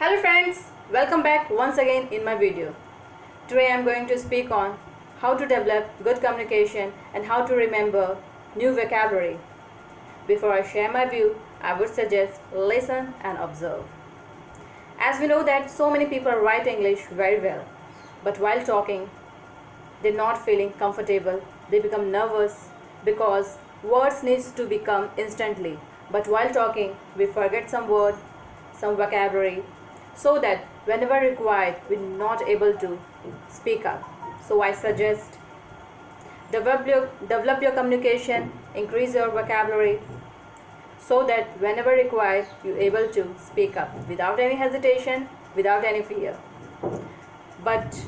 Hello friends, welcome back once again in my video. Today I am going to speak on how to develop good communication and how to remember new vocabulary. Before I share my view, I would suggest listen and observe. As we know that so many people write English very well, but while talking, they're not feeling comfortable, they become nervous because words needs to become instantly. But while talking, we forget some word, some vocabulary, so that whenever required we're not able to speak up. So I suggest develop your communication, increase your vocabulary, so that whenever required you're able to speak up without any hesitation, without any fear. But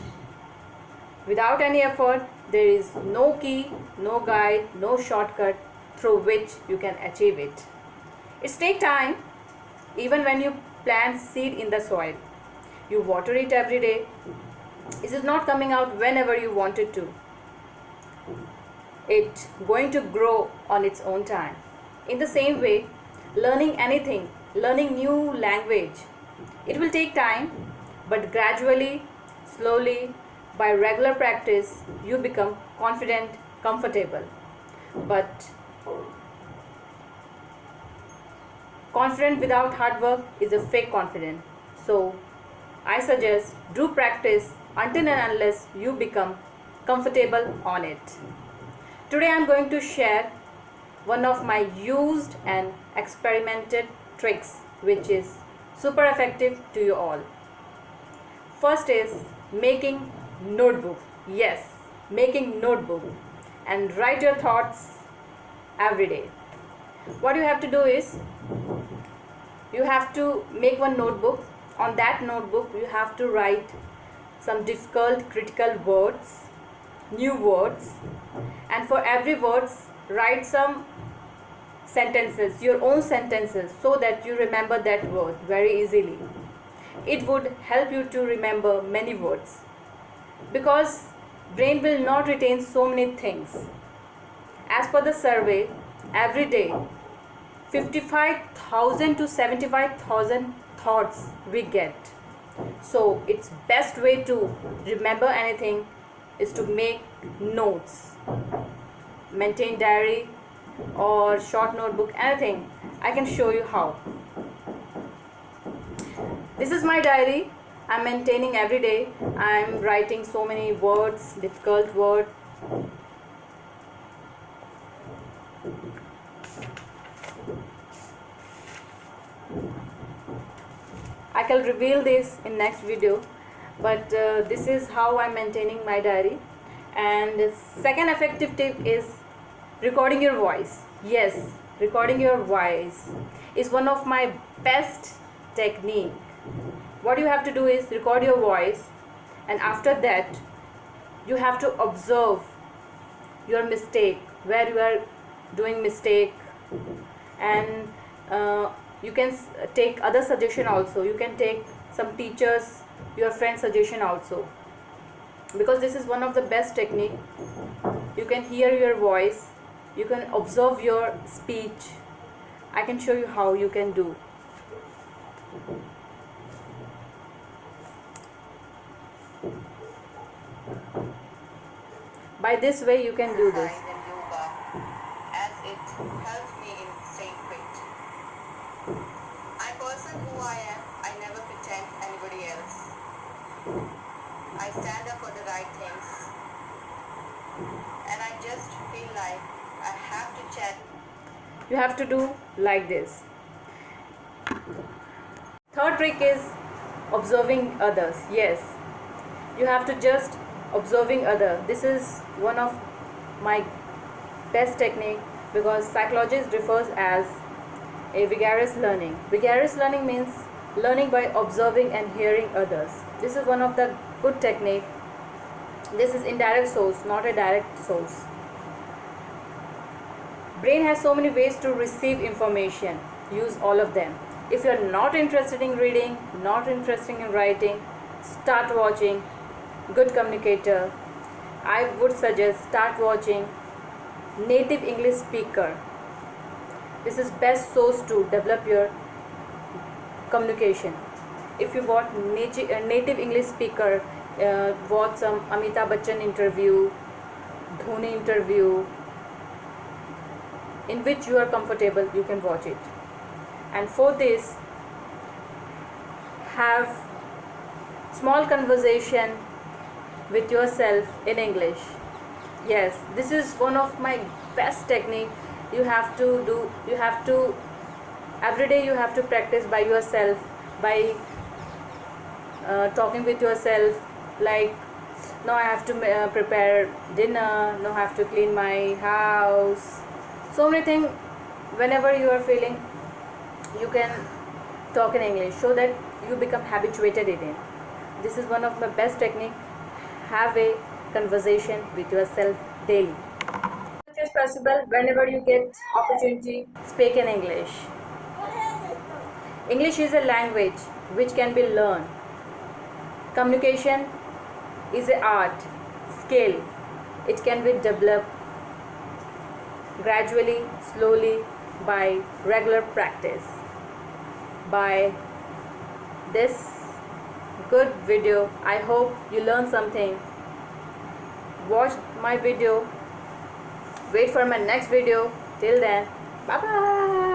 without any effort, there is no key, no guide, no shortcut through which you can achieve it. It takes time. Even when you plant seed in the soil, you water it every day, it is not coming out whenever you want it to. It's going to grow on its own time. In the same way, learning anything, learning new language, it will take time, but gradually, slowly, by regular practice, you become confident, comfortable. But confident without hard work is a fake confidence. So I suggest do practice until and unless you become comfortable on it. Today I am going to share one of my used and experimented tricks which is super effective to you all. First is making notebook. Yes, making notebook and write your thoughts every day. What you have to do is you have to make one notebook. On that notebook you have to write some difficult critical words, new words, and for every words write some sentences, your own sentences, so that you remember that word very easily. It would help you to remember many words because brain will not retain so many things. As per the survey, every day 55,000 to 75,000 thoughts we get. So it's best way to remember anything is to make notes, maintain diary or short notebook, anything. I can show you how. This is my diary. I'm maintaining every day. I'm writing so many words, difficult words. I can reveal this in next video, but this is how I'm maintaining my diary. And the second effective tip is recording your voice. Yes, recording your voice is one of my best technique. What you have to do is record your voice, and after that you have to observe your mistake, where you are doing mistake, and you can take other suggestion also. You can take some teachers, your friend suggestion also, because this is one of the best technique. You can hear your voice, you can observe your speech. I can show you how you can do. By this way you can do this. As it helps me in staying fit. I'm a person who I am. I never pretend anybody else. I stand up for the right things. And I just feel like I have to chat. You have to do like this. Third trick is observing others. Yes, you have to just observing other. This is one of my best technique because psychologist refers as a vigorous learning. Vigorous learning means learning by observing and hearing others. This is one of the good technique. This is indirect source, not a direct source. Brain has so many ways to receive information. Use all of them. If you are not interested in reading, not interested in writing, start watching Good Communicator. I would suggest start watching Native English Speaker. This is best source to develop your communication. if you want native English speaker, watch some Amitabh Bachchan interview, Dhoni interview, in which you are comfortable, you can watch it. And for this, have small conversation with yourself in English. Yes, this is one of my best technique. You have to every day you have to practice by yourself, by talking with yourself, like, now I have to prepare dinner, now I have to clean my house, so many things. Whenever you are feeling, you can talk in English so that you become habituated in it. This is one of my best technique. Have a conversation with yourself daily. It is possible whenever you get opportunity, speak in English. English is a language which can be learned. Communication is an art, skill. It can be developed gradually, slowly, by regular practice. By this good video, I hope you learn something. Watch my video. Wait for my next video. Till then, bye bye.